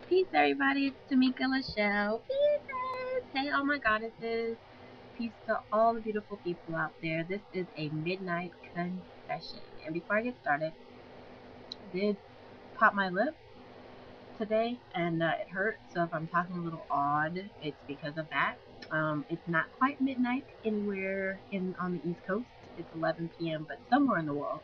Peace, everybody. It's Tamika Lachelle. Peace. Hey, all my goddesses. Peace to all the beautiful people out there. This is a midnight confession. And before I get started, I did pop my lip today and it hurt. So if I'm talking a little odd, it's because of that. It's not quite midnight anywhere in on the East Coast. It's 11 p.m., but somewhere in the world,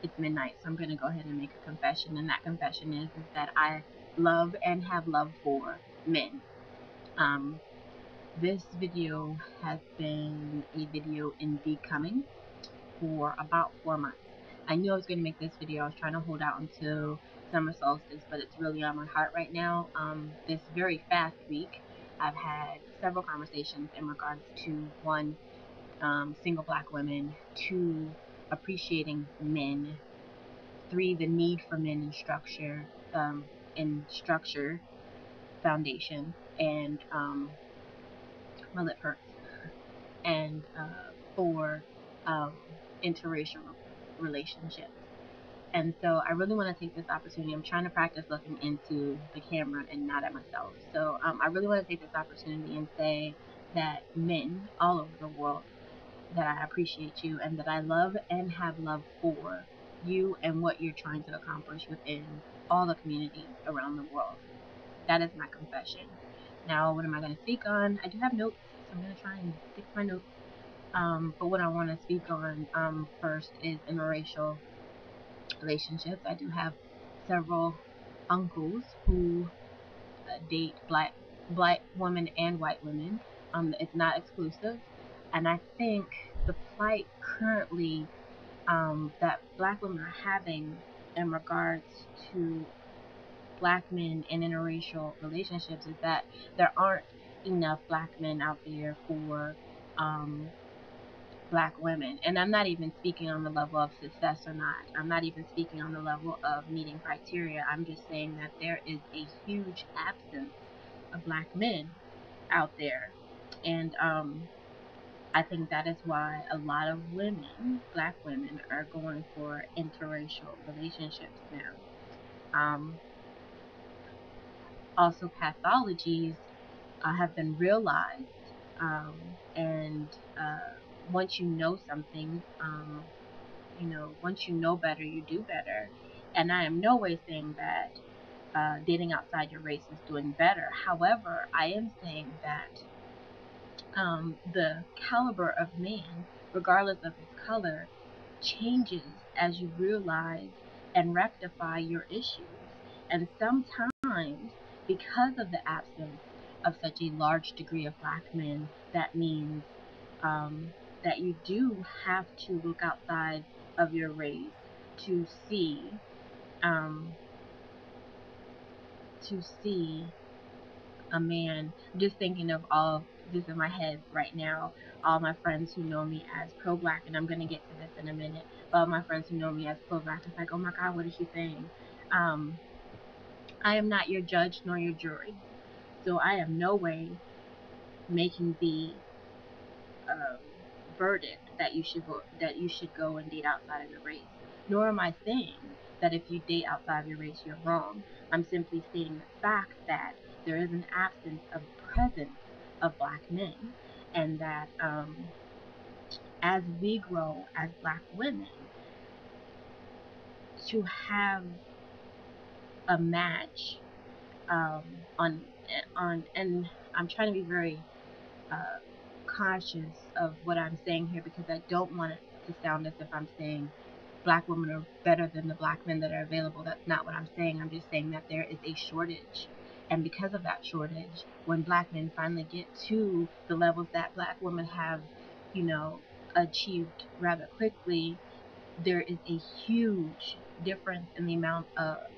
it's midnight. So I'm going to go ahead and make a confession. And that confession is that I love and have love for men. Um, this video has been a video in becoming for about 4 months. I knew I was going to make this video. I was trying to hold out until summer solstice, but it's really on my heart right now. This very fast week, I've had several conversations in regards to one, single black women, two, appreciating men, three, the need for men in structure foundation, and my lip hurts, and four, um, interracial relationships. And so I really want to take this opportunity. I'm trying to practice looking into the camera and not at myself. So I really want to take this opportunity and say that men all over the world, that I appreciate you and that I love and have love for you and what you're trying to accomplish within all the communities around the world. That is my confession. Now, what am I going to speak on? I do have notes, so I'm going to try and stick to my notes. But what I want to speak on first is interracial relationships. I do have several uncles who date black women and white women. It's not exclusive, and I think the plight currently that black women are having in regards to black men in interracial relationships is that there aren't enough black men out there for um, black women. And I'm not even speaking on the level of success or not. I'm not even speaking on the level of meeting criteria. I'm just saying that there is a huge absence of black men out there. And I think that is why a lot of women, black women, are going for interracial relationships now. Also, pathologies have been realized, um, and once you know something, once you know better, you do better. And I am no way saying that dating outside your race is doing better. However, I am saying that the caliber of man, regardless of his color, changes as you realize and rectify your issues. And sometimes, because of the absence of such a large degree of black men, that means um, that you do have to look outside of your race to see um, to see a man. Just thinking of all this in my head right now, all my friends who know me as pro-black, and I'm gonna get to this in a minute. All my friends who know me as pro-black, it's like, oh my God, what is she saying? Um, I am not your judge nor your jury, so I am no way making the um, verdict that you should go and date outside of your race. Nor am I saying that if you date outside of your race, you're wrong. I'm simply stating the fact that there is an absence of presence of black men, and that as we grow as black women, to have a match um, on and I'm trying to be very uh, cautious of what I'm saying here because I don't want it to sound as if I'm saying black women are better than the black men that are available. That's not what I'm saying. I'm just saying that there is a shortage. And because of that shortage, when black men finally get to the levels that black women have, you know, achieved rather quickly, there is a huge difference in the amount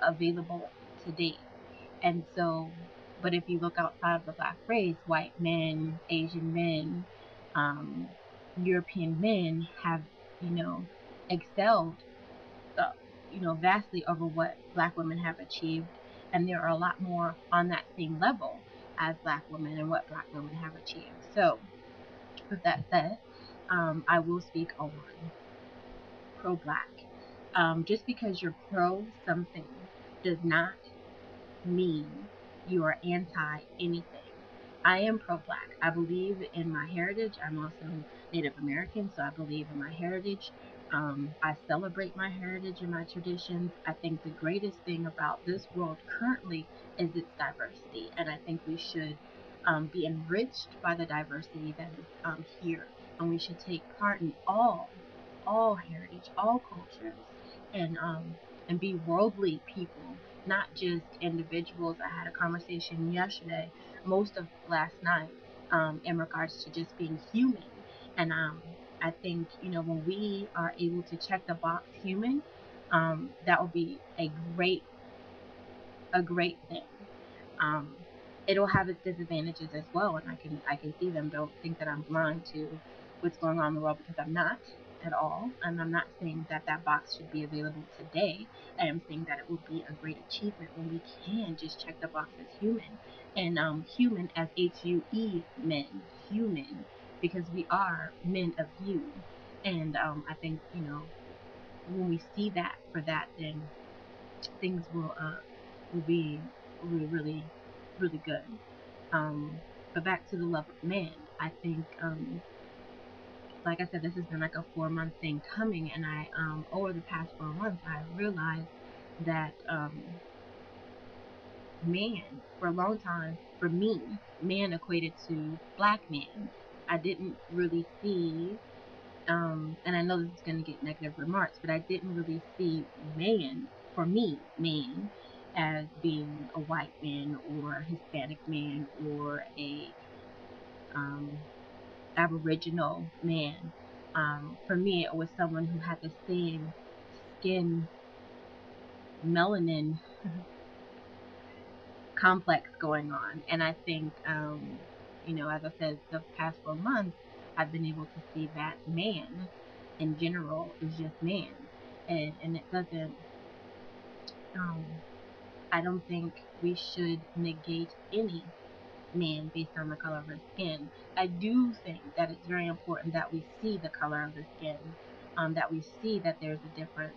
available to date. And so, but if you look outside of the black race, white men, Asian men, um, European men have, you know, excelled, uh, vastly over what black women have achieved. And there are a lot more on that same level as black women and what black women have achieved. So, with that said, I will speak on pro-black. Just because you're pro something does not mean you are anti anything. I am pro black. I believe in my heritage. I'm also Native American, so I believe in my heritage. I celebrate my heritage and my traditions. I think the greatest thing about this world currently is its diversity, and I think we should be enriched by the diversity that is here, and we should take part in all heritage, all cultures, and be worldly people, not just individuals. I had a conversation yesterday, most of last night, in regards to just being human, and I think when we are able to check the box human, that will be a great thing. um, it'll have its disadvantages as well, and I can see them. Don't think that I'm blind to what's going on in the world, because I'm not at all. And I'm not saying that that box should be available today. I am saying that it will be a great achievement when we can just check the box as human, and human as HUE men, human, because we are men of you. And I think when we see that for that, then things will be really really good. But back to the love of man, I think like I said, this has been like a 4 month thing coming, and I over the past 4 months I realized that man, for a long time, for me, man equated to black man. I didn't really see, and I know this is going to get negative remarks, but I didn't really see man, for me, man, as being a white man or a Hispanic man or a um, Aboriginal man. For me, it was someone who had the same skin melanin complex going on. And I think, as I said, the past 4 months, I've been able to see that man in general is just man. And it doesn't, um, I don't think we should negate any man based on the color of his skin. I do think that it's very important that we see the color of the skin, that we see that there's a difference,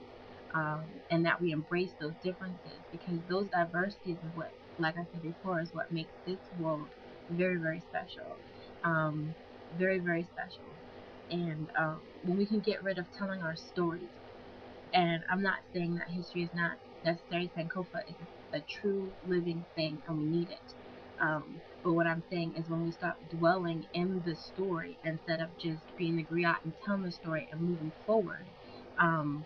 and that we embrace those differences, because those diversities is what, like I said before, is what makes this world very, very special. Um, very, very special. And when we can get rid of telling our stories, and I'm not saying that history is not necessary. Sankofa is a true living thing, and we need it. But what I'm saying is, when we stop dwelling in the story instead of just being the griot and telling the story and moving forward, um,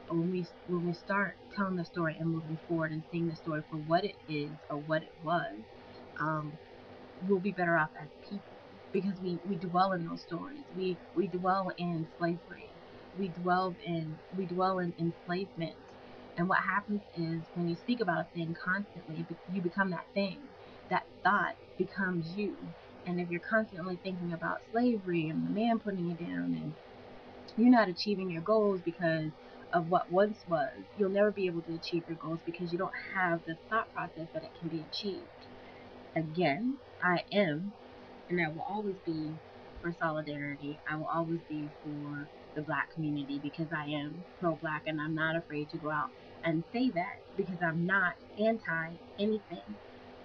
when we start telling the story and moving forward and seeing the story for what it is or what it was, um, we'll be better off as people, because we dwell in those stories. We dwell in slavery. We dwell in enslavement. And what happens is, when you speak about a thing constantly, you become that thing. That thought becomes you. And if you're constantly thinking about slavery and the man putting you down, and you're not achieving your goals because of what once was, you'll never be able to achieve your goals, because you don't have the thought process that it can be achieved. Again, I am, and I will always be for solidarity. I will always be for the black community, because I am pro black, and I'm not afraid to go out and say that, because I'm not anti anything.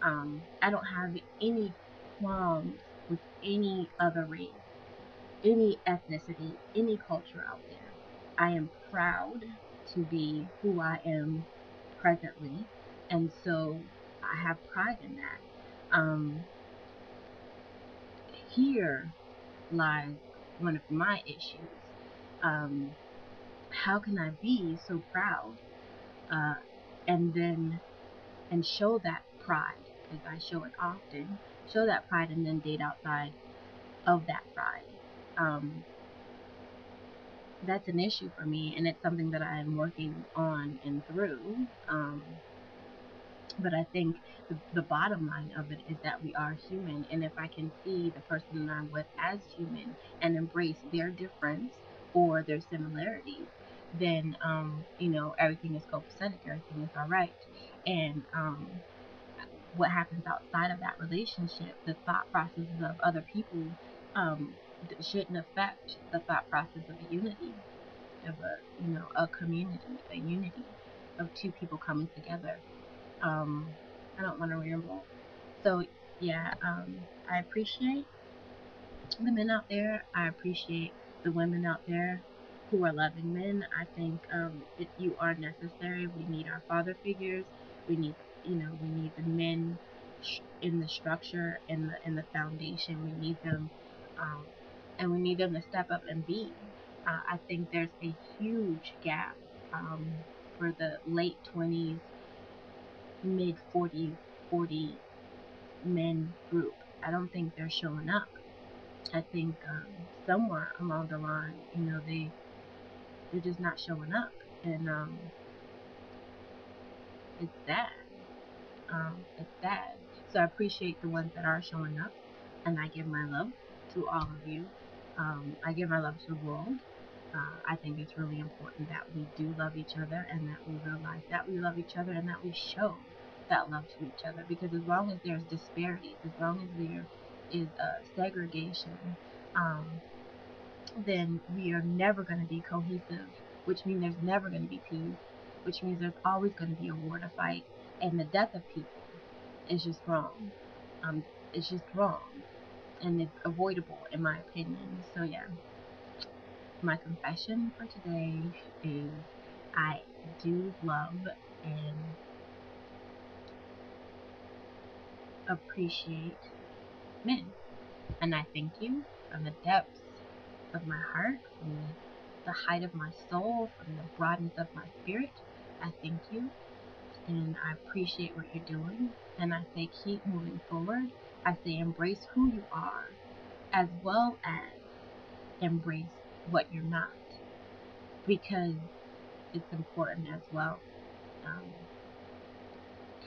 I don't have any qualms with any other race, any ethnicity, any culture out there. I am proud to be who I am presently, and so I have pride in that. Um, Here lies one of my issues. Um, how can I be so proud, uh, and then and show that pride, because I show it often, show that pride and then date outside of that pride? Um, that's an issue for me, and it's something that I'm working on and through. But I think the bottom line of it is that we are human, and if I can see the person that I'm with as human and embrace their difference or their similarities, then everything is copacetic, everything is all right. And what happens outside of that relationship, the thought processes of other people, um, shouldn't affect the thought process of a unity, of a community, a unity of two people coming together. Um, I don't want to ramble. So yeah, I appreciate the men out there. I appreciate the women out there who are loving men. I think you are necessary. We need our father figures. We need, we need the men in the structure, in the foundation. We need them, um, and we need them to step up and be. I think there's a huge gap for the late 20s, mid 40s, 40 men group. I don't think they're showing up. I think somewhere along the line, they're just not showing up, and it's sad. It's sad. So I appreciate the ones that are showing up, and I give my love to all of you. I give my love to the world. I think it's really important that we do love each other, and that we realize that we love each other, and that we show that love to each other. Because as long as there's disparities, as long as there is segregation, um, then we are never going to be cohesive, which means there's never going to be peace, which means there's always going to be a war to fight, and the death of people is just wrong. Um, it's just wrong, and it's avoidable, in my opinion. So yeah, my confession for today is I do love and appreciate men, and I thank you from the depths of my heart, from the height of my soul, from the broadness of my spirit. I thank you, and I appreciate what you're doing, and I say keep moving forward. I say embrace who you are, as well as embrace what you're not, because it's important as well, um,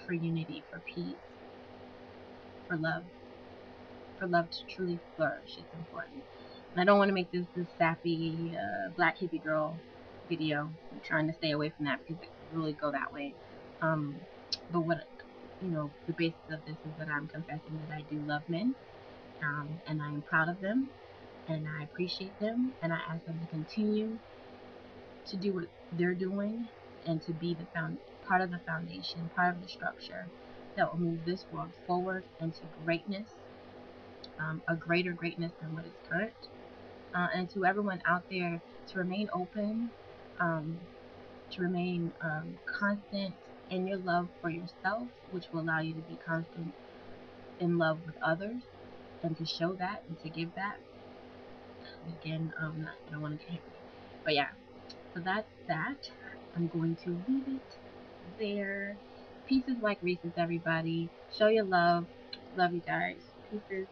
for unity, for peace, for love, to truly flourish. It's important. And I don't want to make this sappy black hippie girl video. I'm trying to stay away from that because it could really go that way. Um, but the basis of this is that I'm confessing that I do love men, and I am proud of them, and I appreciate them, and I ask them to continue to do what they're doing, and to be part of the foundation, part of the structure that will move this world forward into greatness, a greater greatness than what is current. And to everyone out there, to remain open, um, to remain constant in your love for yourself, which will allow you to be constant in love with others, and to show that and to give that. Again, I don't want to get hit, but yeah. So that's that. I'm going to leave it there. Pieces like Reese's, everybody. Show your love. Love you guys. Pieces.